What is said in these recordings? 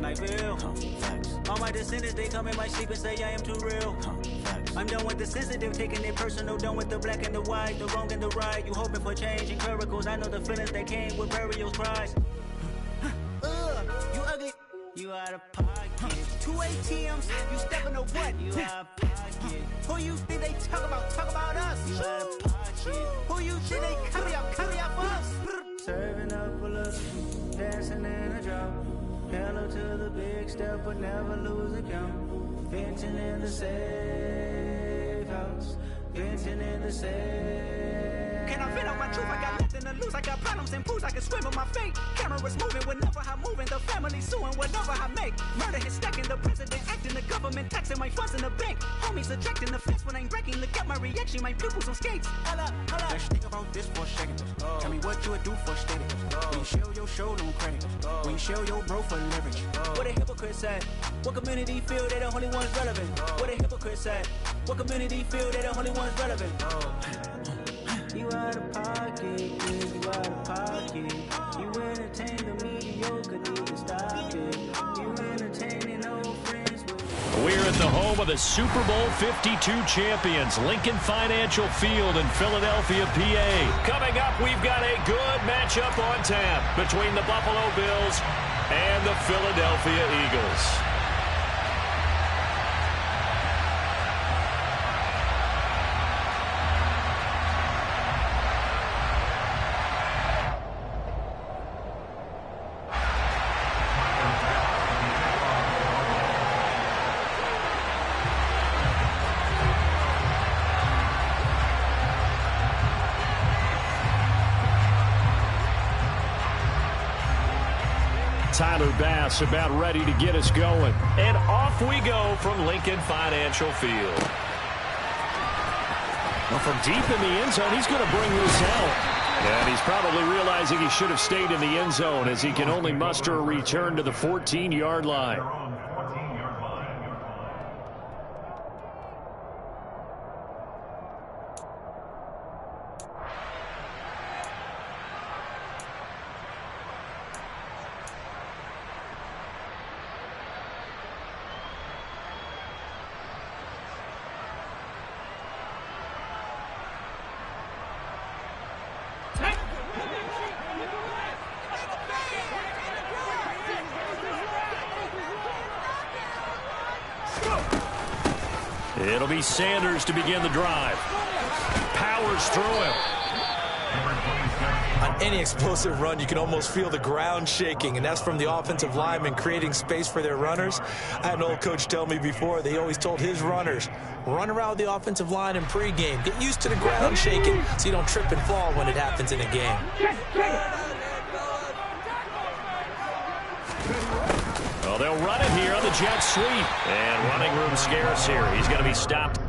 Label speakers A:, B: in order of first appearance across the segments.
A: when I feel. All my descendants, they come in my sleep and say I am too real. I'm done with the sensitive, taking it personal, done with the black and the white, the wrong and the right. You hoping for change and miracles, I know the feelings that came with burials, cries. You ugly, you out of pocket. 2 ATMs, you stepping to what? You out of pocket. Who you think they talk about us? You out of pocket. Who you think they coming out for us? Serving up a look, dancing in a drop. Hello to the big step, but never lose a count. Venting in the safe house, venting in the safe. Can I vent out my truth? I got nothing to lose. I got problems and booze. I can swim with my fate. Cameras moving whenever I'm moving. The family suing whatever I make. Murder is stacking. The president acting. The government taxing my funds in the bank. Homies ejecting the fence when I'm breaking. Look at my reaction. My pupils on skates. Hold up.
B: Let's think about this for a second. Tell me what you would do for steady. When you show your show, no credit. When you show your bro for leverage.
A: What a hypocrite said. What community feel they the only ones relevant? What a hypocrite said. What community feel they the only ones relevant? You out of pocket, you out of pocket. You entertain the mediocre, need to stop it. You entertaining old friends with...
C: We're at the home of the Super Bowl 52 champions, Lincoln Financial Field in Philadelphia, PA. Coming up, we've got a good matchup on tap between the Buffalo Bills and the Philadelphia Eagles. Tyler Bass about ready to get us going. And off we go from Lincoln Financial Field. Well, from deep in the end zone, he's going to bring this out. And he's probably realizing he should have stayed in the end zone as he can only muster a return to the 14-yard line. It'll be Sanders to begin the drive. Powers through him.
D: On any explosive run, you can almost feel the ground shaking, and that's from the offensive linemen creating space for their runners. I had an old coach tell me before, they always told his runners, run around the offensive line in pregame. Get used to the ground shaking so you don't trip and fall when it happens in a game.
C: Well, they'll run it here on the jet sweep. And running room scarce here. He's going to be stopped.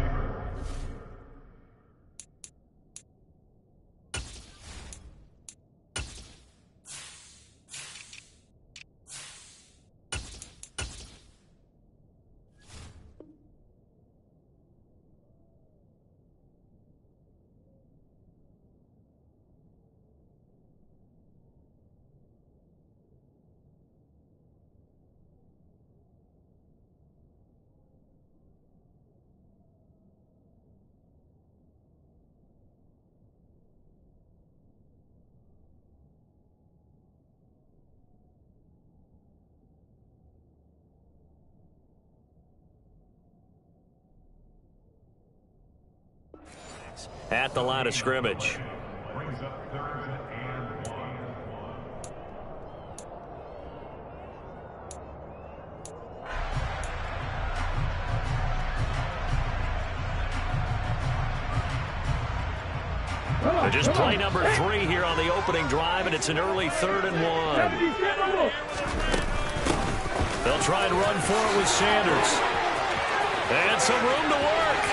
C: At the line of scrimmage. Just play number 3 here on the opening drive, and it's an early 3rd and 1. They'll try and run for it with Sanders. And some room to work.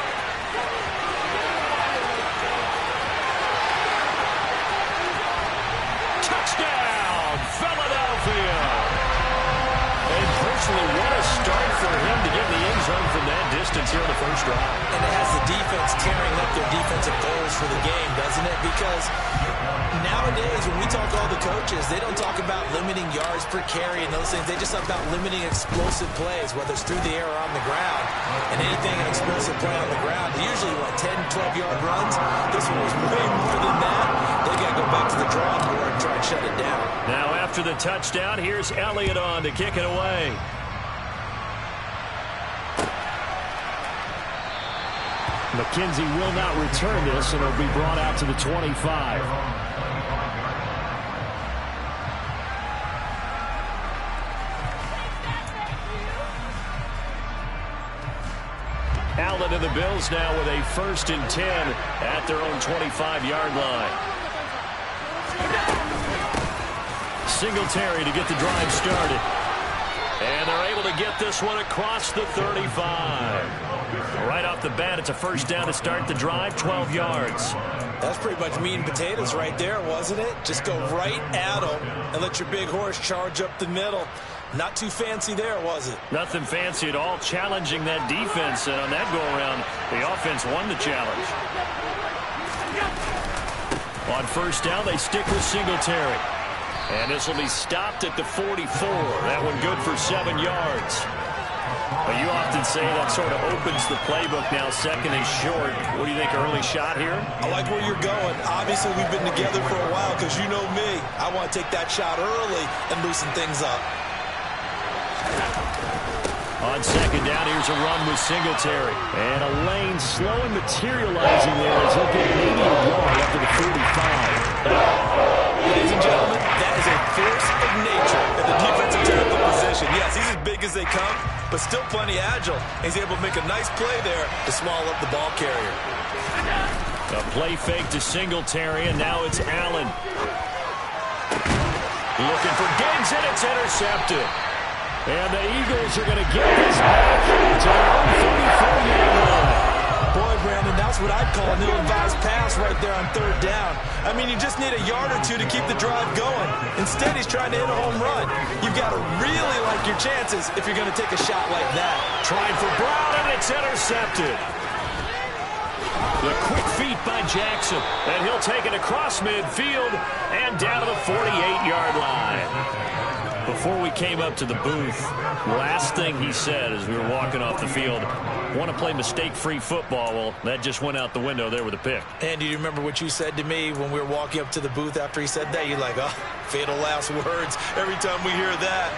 C: Touchdown, Philadelphia. And personally, what a start for him to get in the end zone from that distance. distance here in the first drive.
D: And it has the defense tearing up their defensive goals for the game, doesn't it? Because nowadays, when we talk to all the coaches, they don't talk about limiting yards per carry and those things. They just talk about limiting explosive plays, whether it's through the air or on the ground. And anything an explosive play on the ground, usually, 10, 12-yard runs. This one was way more than that. They got to go back to the drawing board and try and shut it down.
C: Now, after the touchdown, here's Elliott on to kick it away. McKenzie will not return this, and it'll be brought out to the 25. Allen and the Bills now with a 1st and 10 at their own 25-yard line. Singletary to get the drive started. And they're able to get this one across the 35. Right off the bat, it's a 1st down to start the drive, 12 yards.
D: That's pretty much meat and potatoes right there, wasn't it? Just go right at them and let your big horse charge up the middle. Not too fancy there, was it?
C: Nothing fancy at all, challenging that defense. And on that go-around, the offense won the challenge. On 1st down, they stick with Singletary. And this will be stopped at the 44. That one good for 7 yards. But you often say that sort of opens the playbook now. 2nd is short. What do you think, early shot here?
D: I like where you're going. Obviously, we've been together for a while because you know me. I want to take that shot early and loosen things up.
C: On 2nd down, here's a run with Singletary. And a lane slow and materializing there as he'll get maybe a yard up to the 45.
D: Ladies and gentlemen, that is a force of nature at the defensive tackle position. Yes, he's as big as they come, but still plenty agile. He's able to make a nice play there to swallow up the ball carrier.
C: A play fake to Singletary, and now it's Allen. Looking for Diggs, and it's intercepted. And the Eagles are going to get this back to their own 34-yard line.
D: Boy, Brandon, that's what I'd call an ill-advised pass right there on 3rd down. I mean, you just need a yard or two to keep the drive going. Instead, he's trying to hit a home run. You've got to really like your chances if you're going to take a shot like that.
C: Trying for Brown, and it's intercepted. The quick feet by Jackson, and he'll take it across midfield and down to the 48-yard line. Before we came up to the booth, last thing he said as we were walking off the field, want to play mistake-free football. Well, that just went out the window there with a pick.
D: And do you remember what you said to me when we were walking up to the booth after he said that? You're like, oh, fatal last words. Every time we hear that,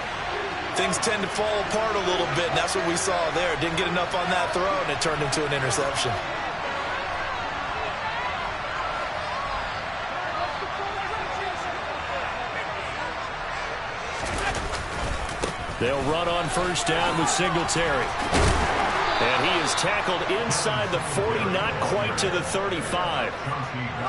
D: things tend to fall apart a little bit, and that's what we saw there. Didn't get enough on that throw, and it turned into an interception.
C: They'll run on 1st down with Singletary. And he is tackled inside the 40, not quite to the 35.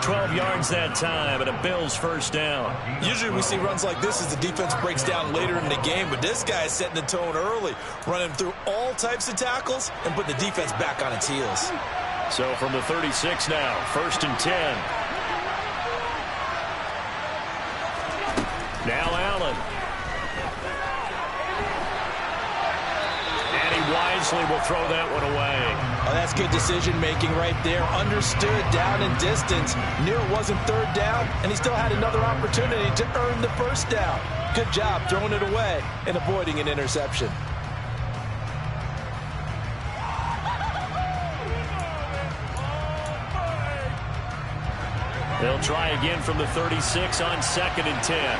C: 12 yards that time, and a Bills 1st down.
D: Usually we see runs like this as the defense breaks down later in the game, but this guy is setting the tone early, running through all types of tackles and putting the defense back on its heels.
C: So from the 36 now, 1st and 10. Now Allen. Wisely will throw that one away.
D: Oh, that's good decision-making right there. Understood down and distance. Knew it wasn't 3rd down, and he still had another opportunity to earn the 1st down. Good job throwing it away and avoiding an interception.
C: They'll try again from the 36 on 2nd and 10.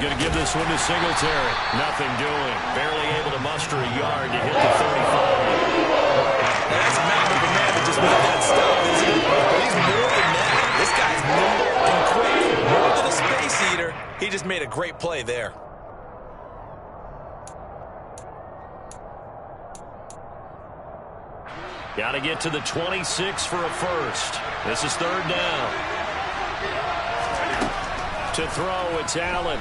C: Going to give this one to Singletary. Nothing doing. Barely able to muster a yard to hit the 35.
D: That's Matt McMahon that just made that stop, isn't he? But he's more than that. This guy's nimble and quick. More than a space eater. He just made a great play there.
C: Got to get to the 26 for a 1st. This is 3rd down. To throw, it's Allen.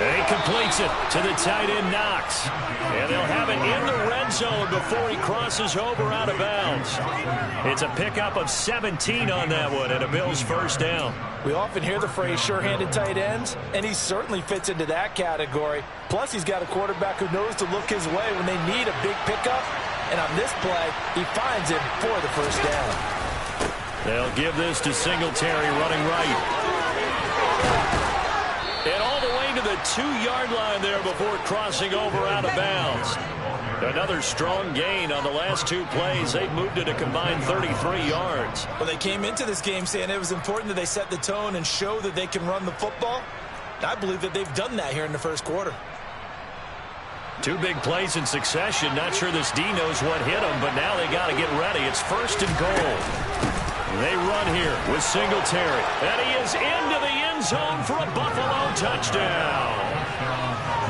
C: And he completes it to the tight end, Knox. And they'll have it in the red zone before he crosses over out of bounds. It's a pickup of 17 on that one and a Bills first down.
D: We often hear the phrase sure-handed tight ends, and he certainly fits into that category. Plus, he's got a quarterback who knows to look his way when they need a big pickup. And on this play, he finds him for the first down.
C: They'll give this to Singletary running right. And all the way to the 2-yard line there before crossing over out of bounds. Another strong gain on the last 2 plays. They've moved it a combined 33 yards.
D: Well, they came into this game saying it was important that they set the tone and show that they can run the football. I believe that they've done that here in the first quarter.
C: 2 big plays in succession. Not sure this D knows what hit them, but now they got to get ready. It's first and goal. They run here with Singletary. And he is into the end zone for a Buffalo touchdown.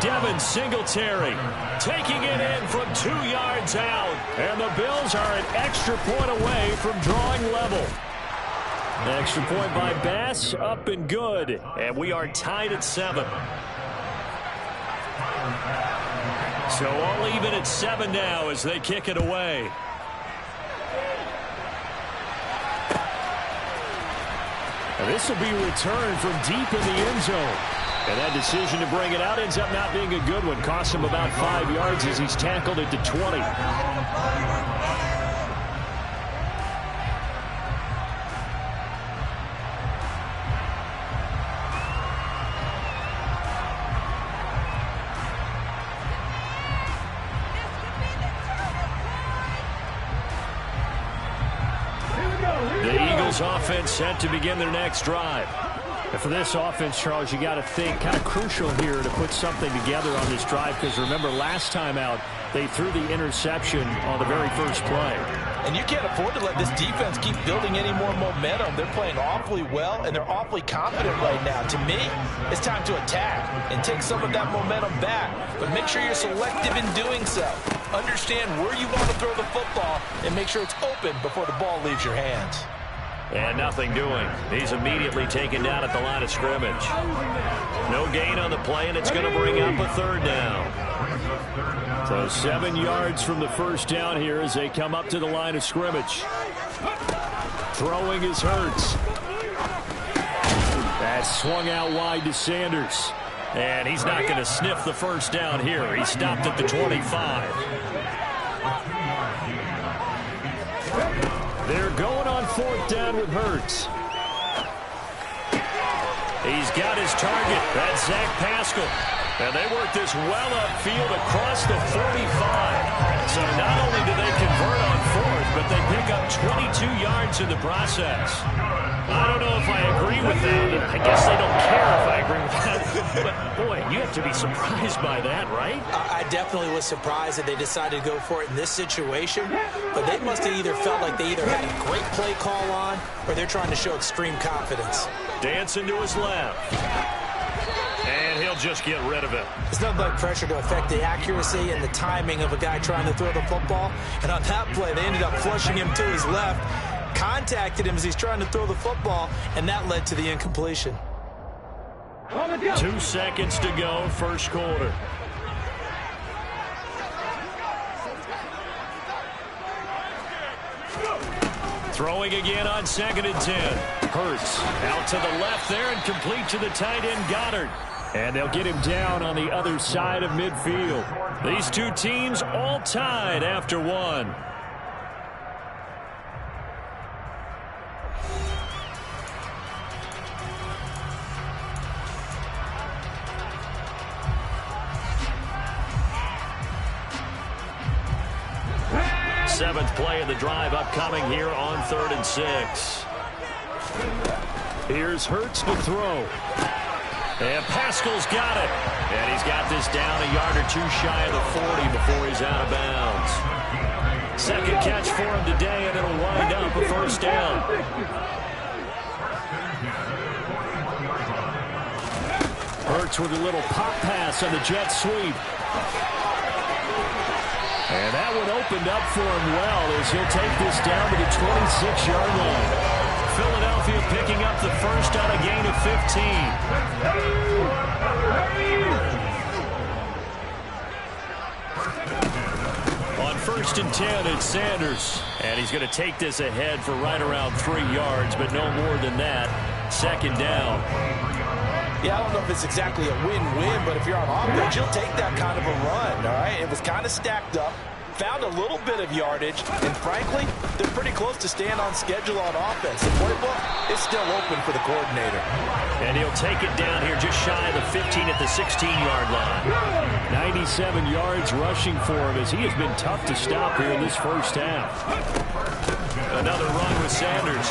C: Devin Singletary taking it in from 2 yards out. And the Bills are an extra point away from drawing level. Extra point by Bass, up and good. And we are tied at 7. So all even at 7 now as they kick it away. And this will be returned from deep in the end zone. And that decision to bring it out ends up not being a good one. Costs him about 5 yards as he's tackled it to 20. Offense set to begin their next drive.
E: And for this offense, Charles, you got to think kind of crucial here to put something together on this drive, because remember last time out they threw the interception on the very first play.
D: And you can't afford to let this defense keep building any more momentum. They're playing awfully well, and they're awfully confident right now. To me, it's time to attack and take some of that momentum back. But make sure you're selective in doing so. Understand where you want to throw the football and make sure it's open before the ball leaves your hands.
C: And nothing doing. He's immediately taken down at the line of scrimmage. No gain on the play, and it's going to bring up a 3rd down. So 7 yards from the first down here as they come up to the line of scrimmage. Throwing is Hurts. That's swung out wide to Sanders. And he's not going to sniff the first down here. He stopped at the 25. They're going on 4th down with Hurts. He's got his target. That's Zach Pascal. And they work this well upfield across the 45. So not only do they convert on 4th, but they pick up 22 yards in the process. I don't know if I agree with that. I guess they don't care if I agree with that. But, boy, you have to be surprised by that, right?
D: I definitely was surprised that they decided to go for it in this situation. But they must have either felt like they either had a great play call on or they're trying to show extreme confidence.
C: Dancing to his left. And he'll just get rid of it.
D: There's nothing like pressure to affect the accuracy and the timing of a guy trying to throw the football. And on that play, they ended up flushing him to his left. Contacted him as he's trying to throw the football, and that led to the incompletion.
C: 2 seconds to go, first quarter. Throwing again on 2nd and 10. Hurts out to the left there and complete to the tight end Goddard. And they'll get him down on the other side of midfield. These 2 teams all tied after 1. Seventh play of the drive upcoming here on 3rd and 6. Here's Hurts to throw. And Pascal's got it. And he's got this down a yard or 2 shy of the 40 before he's out of bounds. Second catch for him today, and it'll wind up a first down. Hurts with a little pop pass on the jet sweep. And that one opened up for him well as he'll take this down to the 26-yard line. Philadelphia picking up the first on a gain of 15.
E: first and 10, it's Sanders. And he's going to take this ahead for right around 3 yards, but no more than that. Second down.
D: Yeah, I don't know if it's exactly a win-win, but if you're on offense, you'll take that kind of a run, all right? It was kind of stacked up, found a little bit of yardage, and frankly, they're pretty close to staying on schedule on offense. The playbook is still open for the coordinator.
E: And he'll take it down here just shy of the 15 at the 16-yard line. 97 yards rushing for him as he has been tough to stop here in this first half. Another run with Sanders.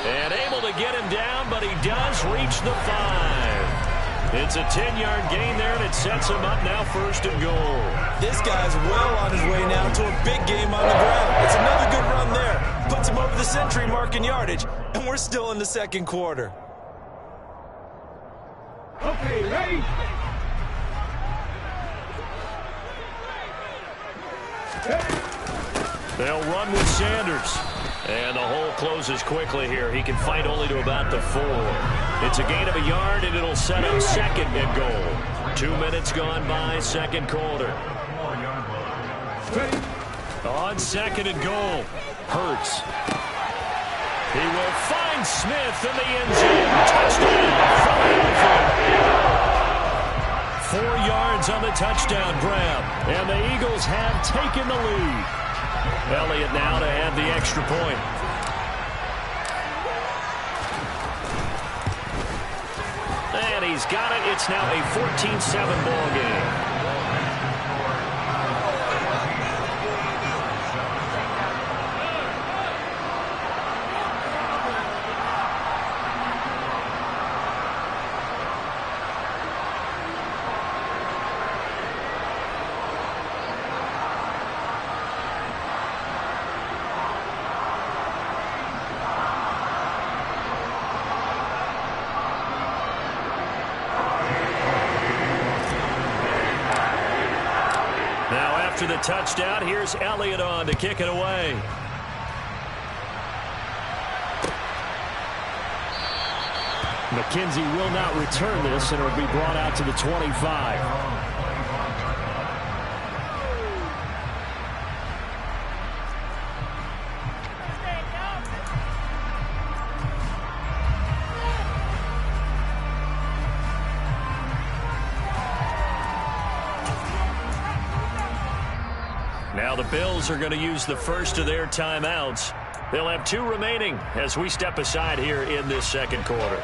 E: And able to get him down, but he does reach the 5. It's a 10-yard gain there, and it sets him up now first and goal.
D: This guy's well on his way now to a big game on the ground. It's another good run there. Puts him over the century mark in yardage, and we're still in the second quarter.
F: Okay, ready?
E: They'll run with Sanders. And the hole closes quickly here. He can fight only to about the 4. It's a gain of a yard, and it'll set up second and goal. 2 minutes gone by, second quarter. On second and goal, Hurts. He will find Smith in the end zone. Touchdown, Philadelphia. 4 yards on the touchdown grab, and the Eagles have taken the lead. Elliott now to add the extra point. And he's got it. It's now a 14-7 ball game. After the touchdown, here's Elliott on to kick it away. McKenzie will not return this, and it will be brought out to the 25. Now the Bills are going to use the first of their timeouts. They'll have 2 remaining as we step aside here in this second quarter.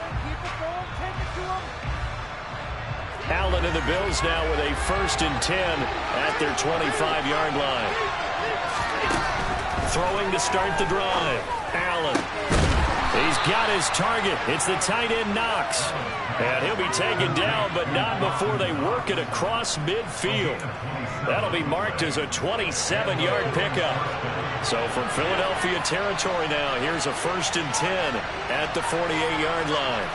E: Allen and the Bills now with a first and 10 at their 25-yard line. Throwing to start the drive. Allen. He's got his target. It's the tight end Knox. And he'll be taken down, but not before they work it across midfield. That'll be marked as a 27-yard pickup. So from Philadelphia territory now, here's a first and 10 at the 48-yard line.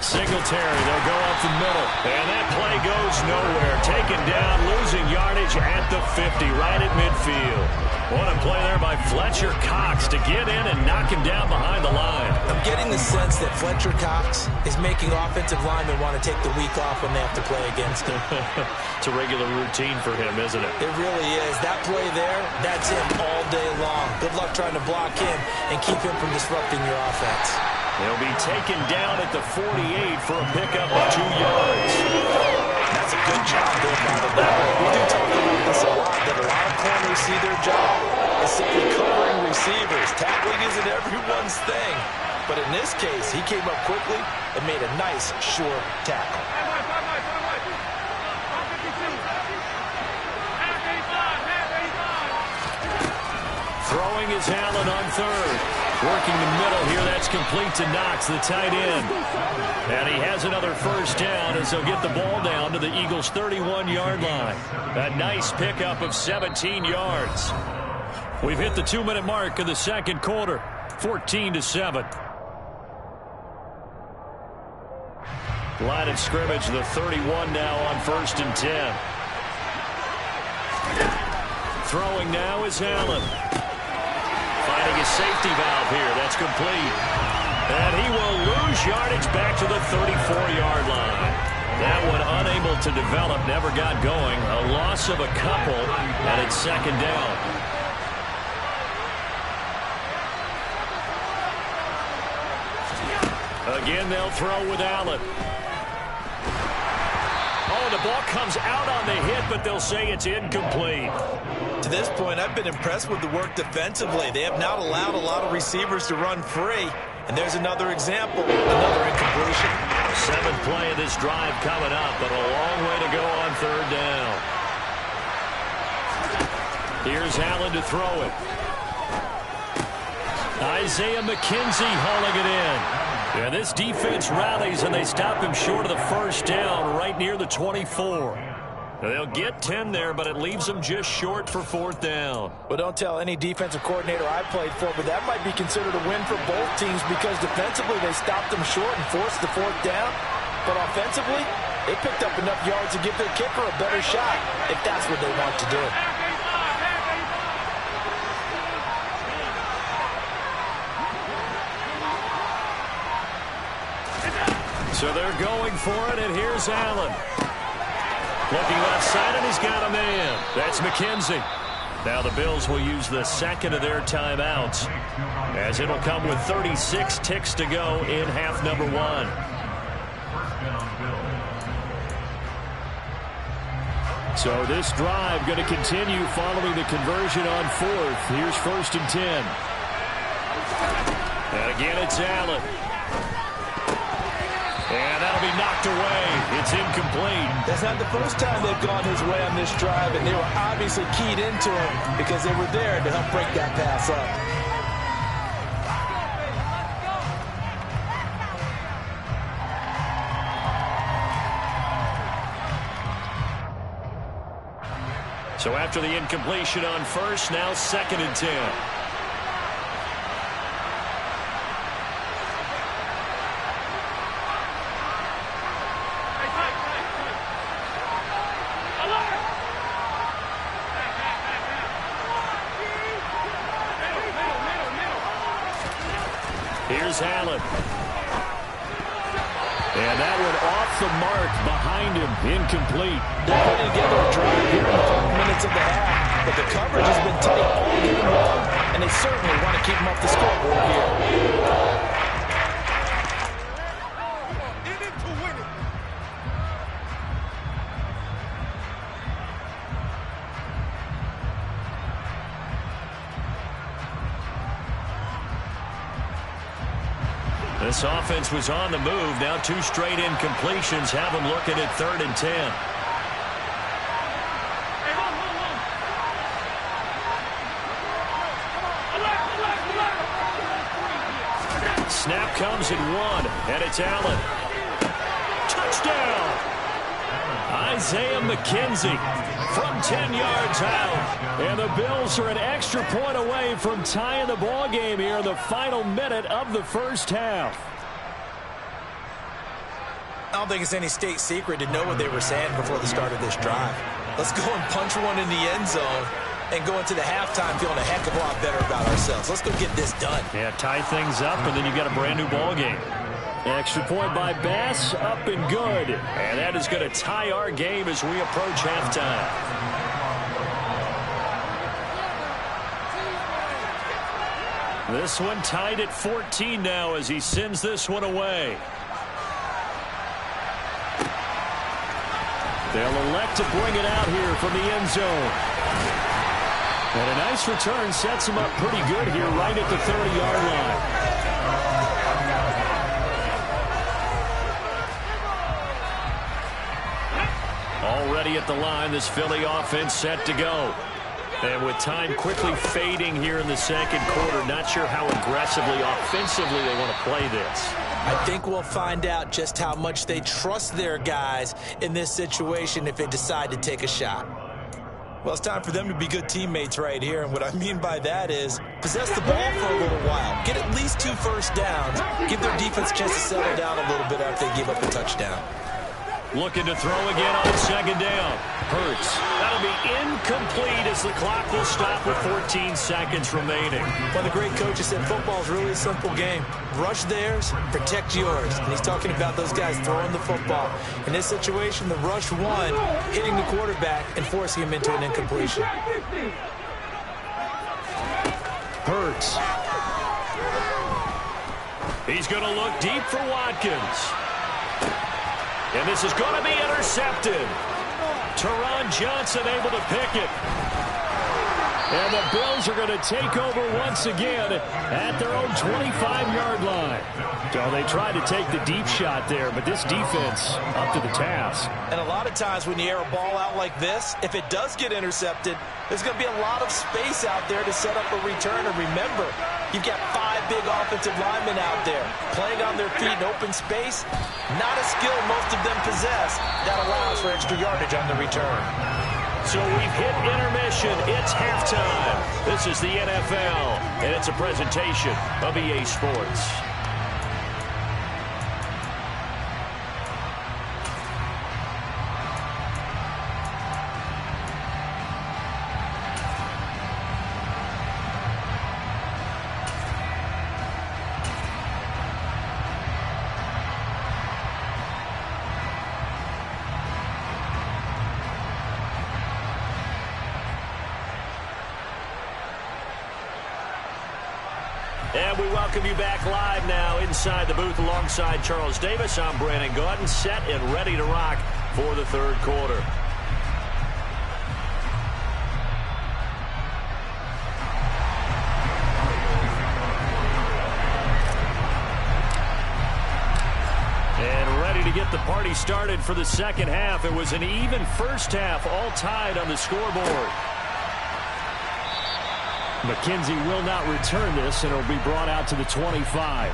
E: Singletary, they'll go up the middle. And that play goes nowhere. Taken down, losing yardage at the 50, right at midfield. What a play there by Fletcher Cox to get in and knock him down behind the line.
D: I'm getting the sense that Fletcher Cox is making offensive linemen want to take the week off when they have to play against him.
E: It's a regular routine for him, isn't it?
D: It really is. That play there, that's him all day long. Good luck trying to block him and keep him from disrupting your offense.
E: He'll be taken down at the 48 for a pickup of 2 yards.
D: That's a good job there by the level. We do talk about this a lot, that a lot of corners see their job as simply covering receivers. Tackling isn't everyone's thing. But in this case, he came up quickly and made a nice, sure tackle.
E: Throwing is Allen on third. Working the middle here, that's complete to Knox, the tight end. And he has another first down as he'll get the ball down to the Eagles' 31-yard line. A nice pickup of 17 yards. We've hit the 2-minute mark of the second quarter, 14-7. Line of scrimmage, the 31 now on first and 10. Throwing now is Allen. Finding his safety valve here. That's complete. And he will lose yardage back to the 34-yard line. That one unable to develop, never got going. A loss of a couple, and it's second down. Again, they'll throw with Allen. Oh, the ball comes out on the hit, but they'll say it's incomplete.
D: To this point, I've been impressed with the work defensively. They have not allowed a lot of receivers to run free. And there's another example, another incompletion.
E: Seventh play of this drive coming up, but a long way to go on third down. Here's Allen to throw it. Isaiah McKenzie hauling it in. Yeah, this defense rallies, and they stop him short of the first down right near the 24. They'll get 10 there, but it leaves them just short for fourth down.
D: Well, don't tell any defensive coordinator I played for, but that might be considered a win for both teams because defensively they stopped them short and forced the fourth down. But offensively, they picked up enough yards to give their kicker a better shot if that's what they want to do.
E: So they're going for it, and here's Allen. Looking left side, and he's got a man. That's McKenzie. Now the Bills will use the second of their timeouts, as it'll come with 36 ticks to go in half number one. So this drive going to continue following the conversion on fourth. Here's 1st and 10. And again, it's Allen. And that'll be knocked away. It's incomplete.
D: That's not the first time they've gone his way on this drive, and they were obviously keyed into him because they were there to help break that pass up.
E: So after the incompletion on first, now 2nd and 10. Here's Allen. And that one off the mark behind him. Incomplete.
D: They're putting together a drive here in the final minutes of the half, but the coverage has been tight all game long, and they certainly want to keep them off the scoreboard here.
E: This offense was on the move. Now 2 straight incompletions have them looking at 3rd and 10. Snap comes at 1, and it's Allen. Touchdown! Isaiah McKenzie from 10 yards out. And the Bills are an extra point away from tying the ball game here in the final minute of the first half.
D: I don't think it's any state secret to know what they were saying before the start of this drive. Let's go and punch one in the end zone and go into the halftime feeling a heck of a lot better about ourselves. Let's go get this done.
E: Yeah, tie things up, and then you've got a brand-new ball game. Extra point by Bass, up and good. And that is going to tie our game as we approach halftime. This one tied at 14 now as he sends this one away. They'll elect to bring it out here from the end zone. And a nice return sets him up pretty good here right at the 30-yard line. Already at the line, this Philly offense set to go. And with time quickly fading here in the second quarter, not sure how aggressively, offensively they want to play this.
D: I think we'll find out just how much they trust their guys in this situation if they decide to take a shot. Well, it's time for them to be good teammates right here, and what I mean by that is possess the ball for a little while. Get at least 2 first downs. Give their defense a chance to settle down a little bit after they give up a touchdown.
C: Looking to throw again on second down. Hurts. That'll be incomplete as the clock will stop with 14 seconds remaining.
D: Well, the great coach said football is really a simple game. Rush theirs, protect yours. And he's talking about those guys throwing the football. In this situation, the rush one, hitting the quarterback and forcing him into an incompletion.
C: Hurts. He's going to look deep for Watkins. And this is going to be intercepted. Teron Johnson able to pick it. And the Bills are going to take over once again at their own 25-yard line. So they tried to take the deep shot there, but this defense up to the task.
D: And a lot of times when you air a ball out like this, if it does get intercepted, there's going to be a lot of space out there to set up a return. And remember, you've got 5 big offensive linemen out there playing on their feet in open space. Not a skill most of them possess that allows for extra yardage on the return.
C: So we've hit intermission. It's halftime. This is the NFL, and it's a presentation of EA Sports. And we welcome you back live now inside the booth alongside Charles Davis. I'm Brandon Gaudin, set and ready to rock for the third quarter. And ready to get the party started for the second half. It was an even first half, all tied on the scoreboard. McKenzie will not return this, and it'll be brought out to the 25.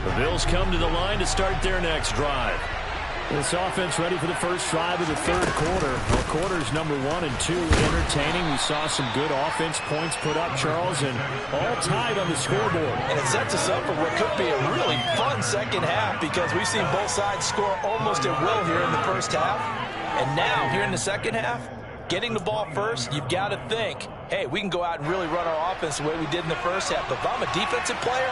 C: The Bills come to the line to start their next drive. This offense ready for the first drive of the third quarter. Well, quarters number 1 and 2 entertaining. We saw some good offense points put up, Charles, and all tied on the scoreboard.
D: And it sets us up for what could be a really fun second half because we've seen both sides score almost at will here in the first half. And now, here in the second half, getting the ball first, you've got to think, hey, we can go out and really run our offense the way we did in the first half. But if I'm a defensive player,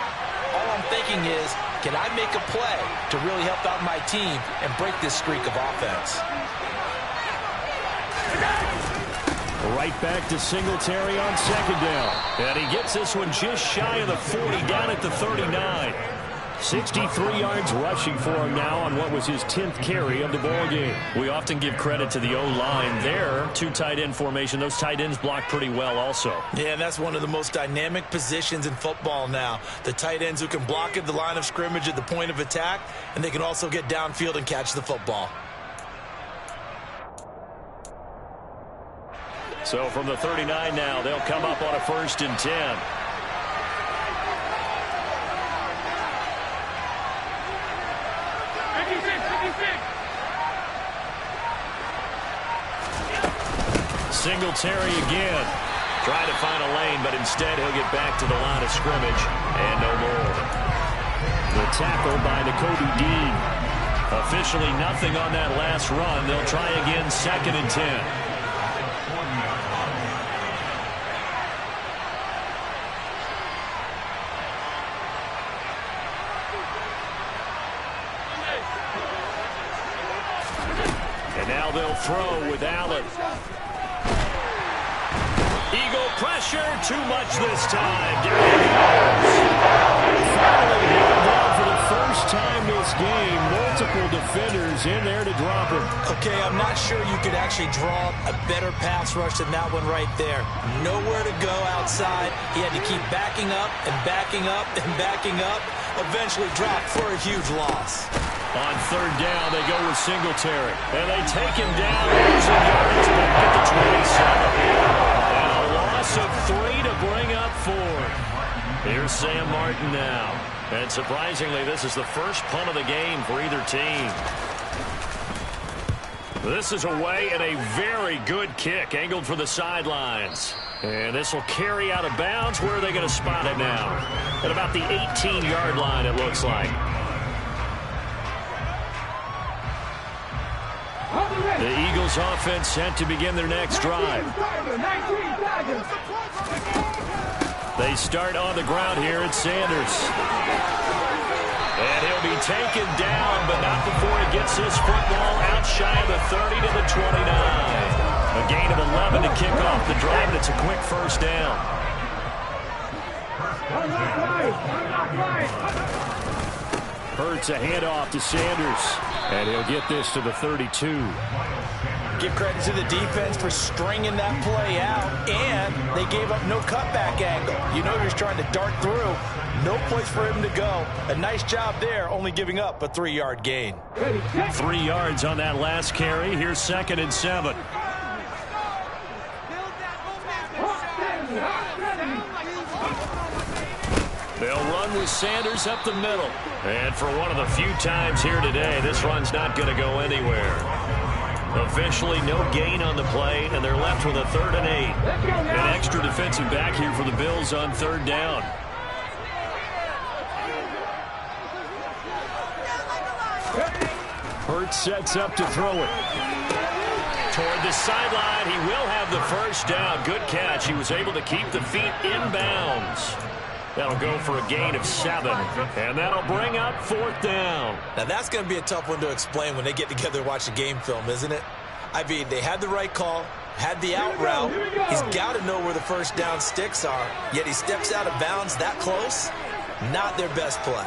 D: all I'm thinking is, can I make a play to really help out my team and break this streak of offense?
C: Right back to Singletary on second down. And he gets this one just shy of the 40, down at the 39. 63 yards rushing for him now on what was his 10th carry of the ball game. We often give credit to the O-line there. 2 tight end formation. Those tight ends block pretty well also.
D: Yeah, and that's one of the most dynamic positions in football now. The tight ends who can block at the line of scrimmage at the point of attack, and they can also get downfield and catch the football.
C: So from the 39 now, they'll come up on a 1st and 10. Singletary again. Trying to find a lane, but instead he'll get back to the line of scrimmage and no more. The tackle by Nakobe Dean. Officially nothing on that last run. They'll try again, 2nd and 10. And now they'll throw with Allen. Eagle pressure, too much this time. Down he goes. Finally held down for the first time this game. Multiple defenders in there to drop him.
D: Okay, I'm not sure you could actually draw a better pass rush than that one right there. Nowhere to go outside. He had to keep backing up and backing up and backing up. Eventually dropped for a huge loss.
C: On 3rd down, they go with Singletary. And they take him down. Losing yards back at the 27.
E: Loss of 3 to bring up 4. Here's Sam Martin now. And surprisingly, this is the first punt of the game for either team. This is away and a very good kick angled for the sidelines. And this will carry out of bounds. Where are they going to spot it now? At about the 18-yard line, it looks like. The Eagles offense set to begin their next drive. They start on the ground here at Sanders. And he'll be taken down, but not before he gets this football out shy of the 30 to the 29. A gain of 11 to kick off the drive, and it's a quick first down. Hurts a handoff to Sanders, and he'll get this to the 32.
D: Give credit to the defense for stringing that play out, and they gave up no cutback angle. You know he's trying to dart through. No place for him to go. A nice job there, only giving up a 3-yard gain.
E: 3 yards on that last carry. Here's 2nd and 7. They'll run with Sanders up the middle. And for one of the few times here today, this run's not going to go anywhere. Officially no gain on the play, and they're left with a 3rd and 8. An extra defensive back here for the Bills on 3rd down. Hurts sets up to throw it. Toward the sideline, he will have the first down. Good catch. He was able to keep the feet inbounds. That'll go for a gain of 7, and that'll bring up 4th down.
D: Now, that's going to be a tough one to explain when they get together and watch the game film, isn't it? I mean, they had the right call, had the out route. He's got to know where the first down sticks are, yet he steps out of bounds that close. Not their best play.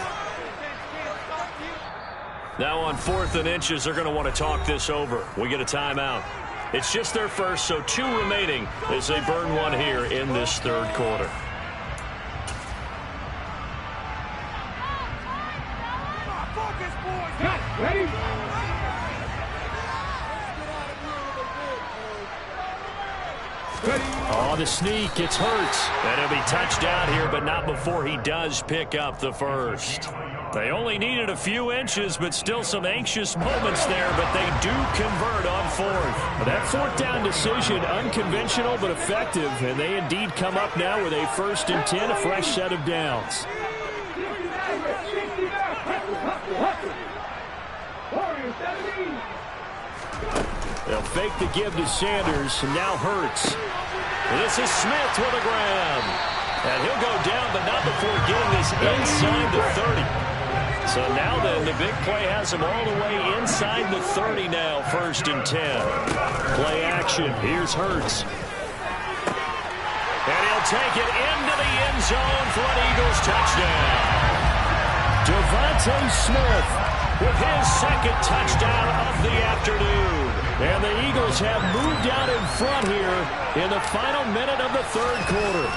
E: Now on 4th and inches, they're going to want to talk this over. We get a timeout. It's just their first, so 2 remaining as they burn one here in this 3rd quarter.
F: Ready?
E: Oh, the sneak. It's Hurts. And he'll be touchdown here, but not before he does pick up the first. They only needed a few inches, but still some anxious moments there, but they do convert on 4th. That 4th down decision, unconventional but effective, and they indeed come up now with a 1st and 10, a fresh set of downs. They'll fake the give to Sanders, and now Hurts. This is Smith with a grab. And he'll go down, but not before getting this inside the 30. So now then, the big play has him all the way inside the 30 now, 1st and 10. Play action. Here's Hurts. And he'll take it into the end zone for an Eagles touchdown. Devontae Smith with his 2nd touchdown of the afternoon. And the Eagles have moved out in front here in the final minute of the 3rd quarter.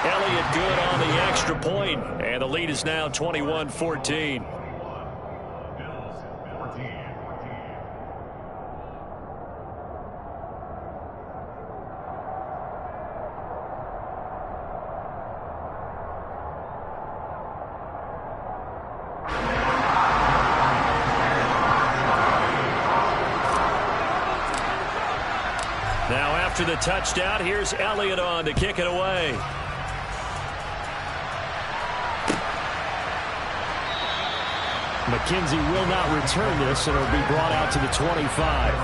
E: Elliott good on the extra point, and the lead is now 21-14. Now after the touchdown, here's Elliott on to kick it away. McKenzie will not return this, and it'll be brought out to the 25.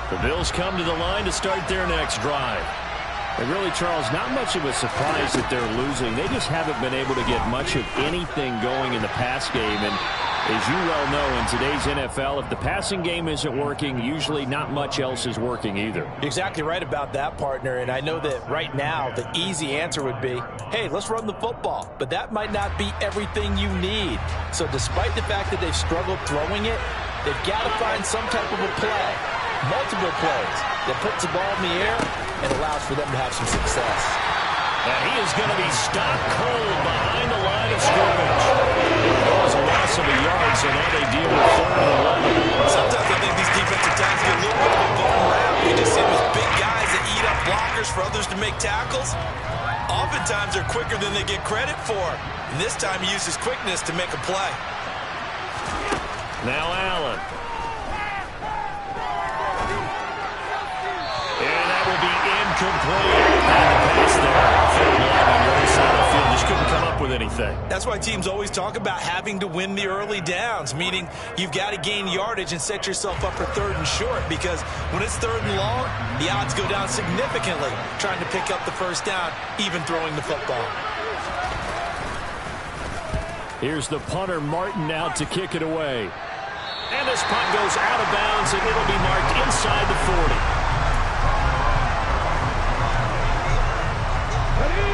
E: The Bills come to the line to start their next drive. And really, Charles, not much of a surprise that they're losing. They just haven't been able to get much of anything going in the pass game. And as you well know, in today's NFL, if the passing game isn't working, usually not much else is working either.
D: You're exactly right about that, partner. And I know that right now the easy answer would be, hey, let's run the football. But that might not be everything you need. So despite the fact that they've struggled throwing it, they've got to find some type of a play, multiple plays, that puts the ball in the air and allows for them to have some success. And
E: he is going to be stopped cold behind the line of scrimmage. It was a loss loss of a yard, so now they deal with 3rd and 11.
D: Sometimes I think these defensive tackles get a little bit of a bum rap. We just see them as big guys that eat up blockers for others to make tackles. Oftentimes they're quicker than they get credit for. And this time he uses quickness to make a play.
E: Now Allen. And that will be incomplete. And the pass there. 3rd and 11 on the other side of the field. Just couldn't come up with anything.
D: That's why teams always talk about having to win the early downs, meaning you've got to gain yardage and set yourself up for 3rd and short, because when it's 3rd and long, the odds go down significantly trying to pick up the 1st down, even throwing the football.
E: Here's the punter, Martin, out to kick it away. And this punt goes out of bounds, and it'll be marked inside the 40.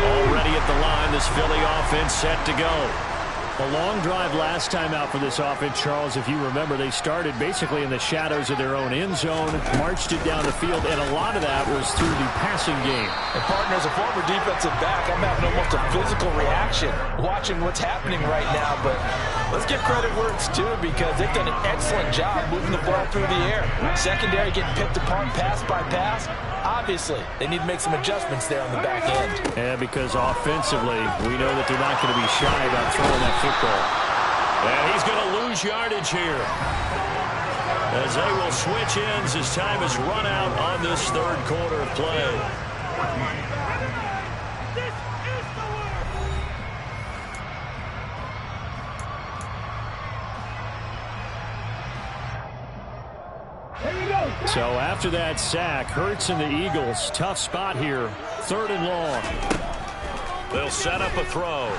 E: Already at the line, this Philly offense set to go. A long drive last time out for this offense, Charles. If you remember, they started basically in the shadows of their own end zone, marched it down the field, and a lot of that was through the passing game.
D: And, partner, as a former defensive back, I'm having almost a physical reaction watching what's happening right now. But let's give credit where it's due, because they've done an excellent job moving the ball through the air. Secondary getting picked apart pass by pass. Obviously, they need to make some adjustments there on the back end.
E: And because offensively, we know that they're not going to be shy about throwing that football. And he's going to lose yardage here, as they will switch ends as time has run out on this 3rd quarter of play. So after that sack, Hurts and the Eagles, tough spot here. 3rd and long. They'll set up a throw.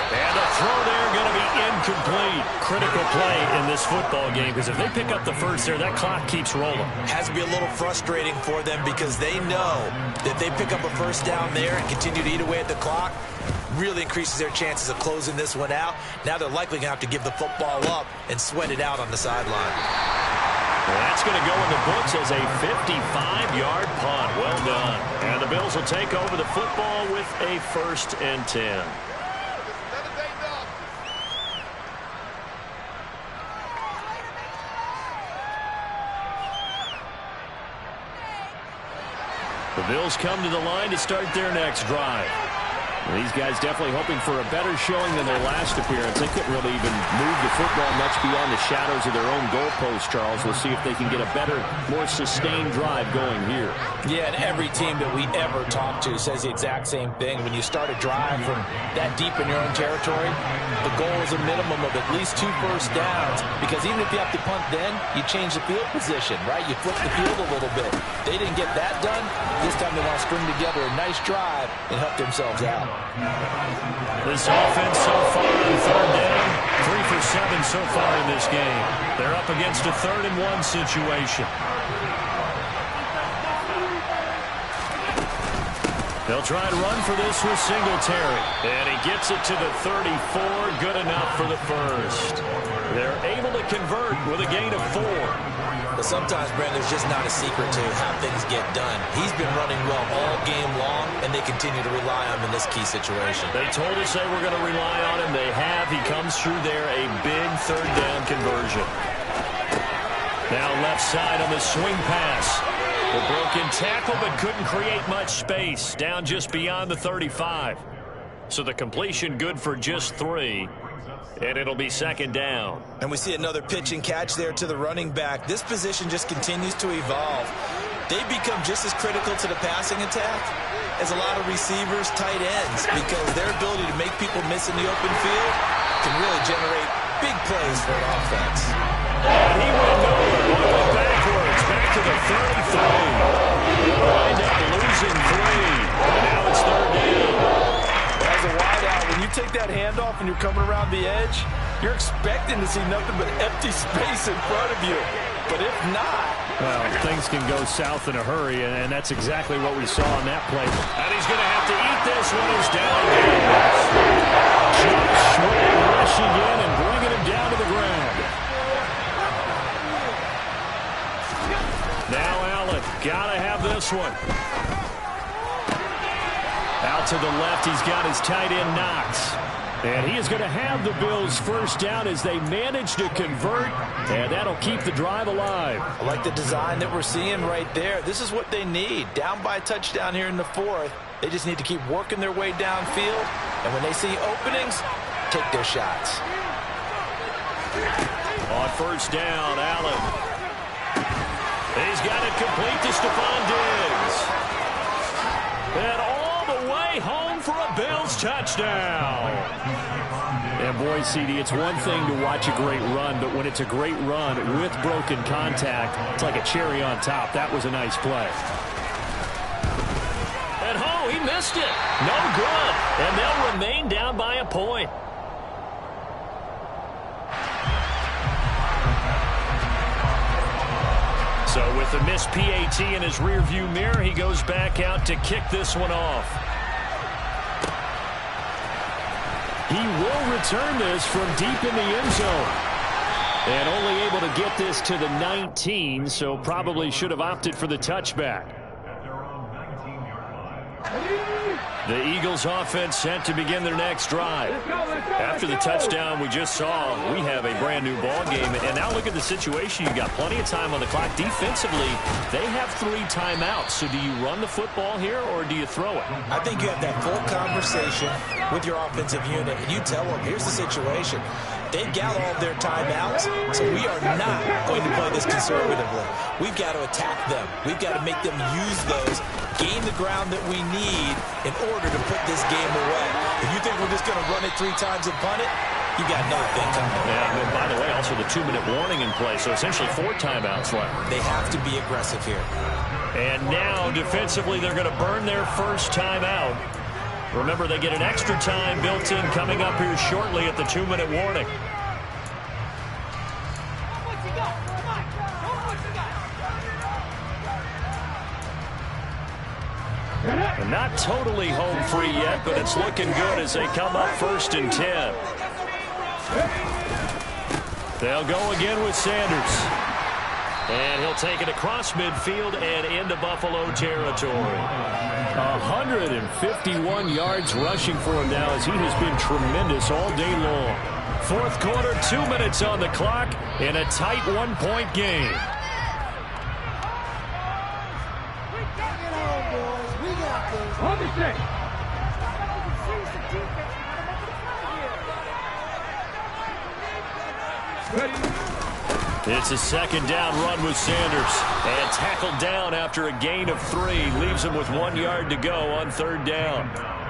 E: And the throw there going to be incomplete. Critical play in this football game, because if they pick up the 1st there, that clock keeps rolling.
D: Has to be a little frustrating for them, because they know that they pick up a 1st down there and continue to eat away at the clock, really increases their chances of closing this one out. Now they're likely going to have to give the football up and sweat it out on the sideline.
E: Well, that's going to go in the books as a 55-yard punt. Well done. And the Bills will take over the football with a 1st and 10. The Bills come to the line to start their next drive. These guys definitely hoping for a better showing than their last appearance. They couldn't really even move the football much beyond the shadows of their own goalpost, Charles. We'll see if they can get a better, more sustained drive going here.
F: Yeah, and every team that we ever talk to says the exact same thing. When you start a drive from that deep in your own territory, the goal is a minimum of at least 2 first downs, because even if you have to punt then, you change the field position, right? You flip the field a little bit. They didn't get that done. This time they want to string together a nice drive and help themselves out.
E: This offense so far on 3rd down, 3 for 7 so far in this game. They're up against a 3rd and 1 situation. They'll try to run for this with Singletary. And he gets it to the 34. Good enough for the 1st. They're able to convert with a gain of 4.
D: But sometimes, Brent, there's just not a secret to how things get done. He's been running well all game long, and they continue to rely on him in this key situation.
E: They told us they were going to rely on him. They have. He comes through there, a big 3rd down conversion. Now left side on the swing pass. The broken tackle, but couldn't create much space. Down just beyond the 35. So the completion good for just 3. And it'll be 2nd down.
D: And we see another pitch and catch there to the running back. This position just continues to evolve. They've become just as critical to the passing attack as a lot of receivers, tight ends, because their ability to make people miss in the open field can really generate big plays for an offense.
E: And he went nowhere. Going backwards, back to the 33. Wind up losing 3. And now it's 3rd down.
F: As a wideout, when you take that handoff and you're coming around the edge, you're expecting to see nothing but empty space in front of you. But if not...
E: Well, things can go south in a hurry, and that's exactly what we saw on that play. And he's going to have to eat this one as down goes. Josh Sweat rushing in and bringing him down to the ground. Now Allen, got to have this one. Out to the left, he's got his tight end Knox.
C: And he is going to have the Bills first down as they manage to convert, and that'll keep the drive alive.
F: I like the design that we're seeing right there. This is what they need. Down by a touchdown here in the fourth. They just need to keep working their way downfield, and when they see openings, take their shots.
C: On first down, Allen. He's got it complete to Stephon Diggs. And all the way home for a Bills touchdown. And boy, CD, it's one thing to watch a great run, but when it's a great run with broken contact, it's like a cherry on top. That was a nice play. And he missed it. No good. And they'll remain down by a point. So with the missed PAT in his rearview mirror, he goes back out to kick this one off. He will return this from deep in the end zone. And only able to get this to the 19, so probably should have opted for the touchback. The Eagles offense set to begin their next drive. After the touchdown we just saw, we have a brand new ball game. And now look at the situation. You've got plenty of time on the clock. Defensively, they have 3 timeouts. So do you run the football here or do you throw it?
F: I think you have that full conversation with your offensive unit, and you tell them, here's the situation. They've got all of their timeouts, so we are not going to play this conservatively. We've got to attack them. We've got to make them use those, gain the ground that we need in order to put this game away. If you think we're just going to run it 3 times and punt it, you got another thing coming.
C: Yeah, and by the way, also the 2-minute warning in play, so essentially 4 timeouts left.
F: They have to be aggressive here.
C: And now, defensively, they're going to burn their first timeout. Remember, they get an extra time built in coming up here shortly at the 2-minute warning. And not totally home free yet, but it's looking good as they come up 1st and 10. They'll go again with Sanders. And he'll take it across midfield and into Buffalo territory. 151 yards rushing for him now as he has been tremendous all day long. 4th quarter, 2 minutes on the clock in a tight 1-point game. It's a 2nd down run with Sanders. And tackled down after a gain of 3. Leaves him with 1 yard to go on 3rd down.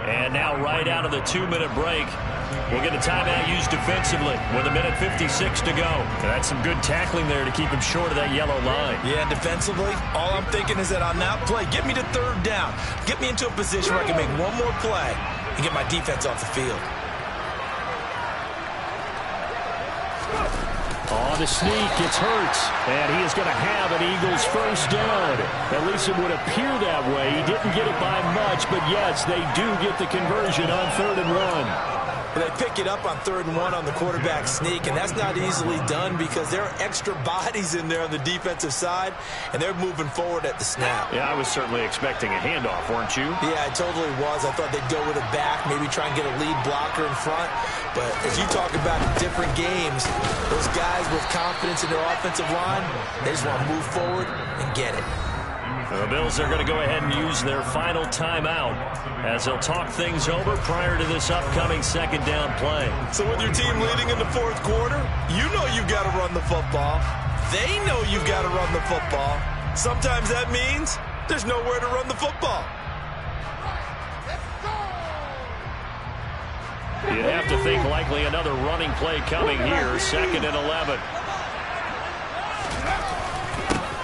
C: And now right out of the 2-minute break, we'll get a timeout used defensively with 1:56 to go. And that's some good tackling there to keep him short of that yellow line.
F: Yeah, defensively, all I'm thinking is that on that play, get me to 3rd down. Get me into a position where I can make one more play and get my defense off the field.
C: On the sneak, it's Hurts, and he is going to have an Eagles first down. At least it would appear that way. He didn't get it by much, but yes, they do get the conversion on 3rd and 1.
F: They pick it up on 3rd and 1 on the quarterback sneak, and that's not easily done because there are extra bodies in there on the defensive side, and they're moving forward at the snap.
C: Yeah, I was certainly expecting a handoff, weren't you?
F: Yeah, I totally was. I thought they'd go with it back, maybe try and get a lead blocker in front. But as you talk about in different games, those guys with confidence in their offensive line, they just want to move forward and get it.
C: The Bills are going to go ahead and use their final timeout as they'll talk things over prior to this upcoming 2nd down play.
F: So with your team leading in the 4th quarter, you know you've got to run the football. They know you've got to run the football. Sometimes that means there's nowhere to run the football.
C: You'd have to think likely another running play coming here, 2nd and 11.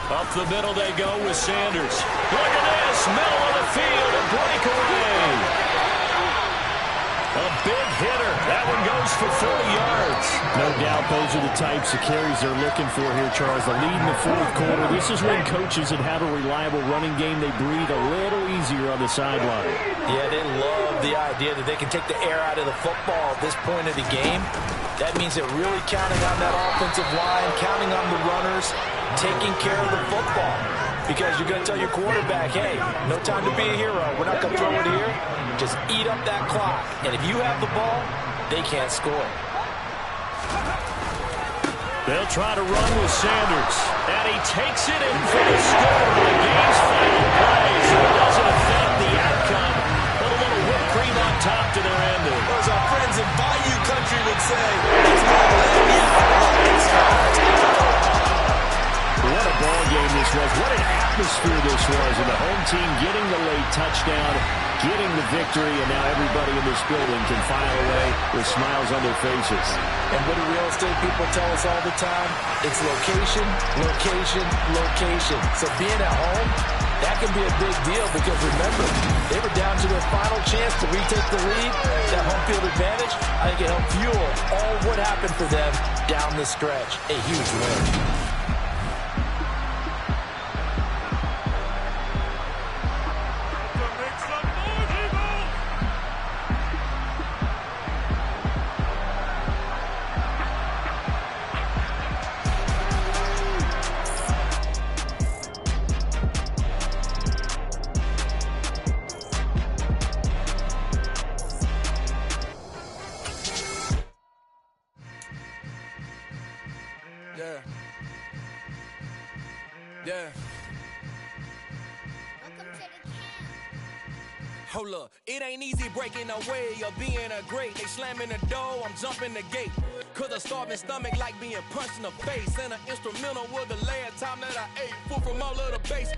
C: Up the middle they go with Sanders. Look at this, middle of the field, a breakaway. A big hitter. That one goes for 40 yards. No doubt those are the types of carries they're looking for here, Charles. The lead in the 4th quarter. This is when coaches that have a reliable running game, they breathe a little easier on the sideline.
F: Yeah, they love the idea that they can take the air out of the football at this point of the game. That means they're really counting on that offensive line, counting on the runners, taking care of the football. Because you're going to tell your quarterback, hey, no time to be a hero. We're not going to throw it here. Just eat up that clock. And if you have the ball, they can't score.
E: They'll try to run with Sanders. And he takes it in for the score on the game's final play. So it doesn't affect the outcome. Put a little whipped cream on top to their ending.
D: As our friends in Bayou Country would say, it's not
E: what a ball game this was. What an atmosphere this was. And the home team getting the late touchdown, getting the victory, and now everybody in this building can file away with smiles on their faces.
F: And what do real estate people tell us all the time? It's location, location, location. So being at home, that can be a big deal because remember, they were down to their final chance to retake the lead. That home field advantage, I think it helped fuel all what happened for them down the stretch. A huge win.
B: Yeah. Hold up, it ain't easy breaking away or being a great. They slamming the door, I'm jumping the gate. Cause a starving stomach like being punched in the face. And an instrumental was the last time that I ate. Food from all of the base.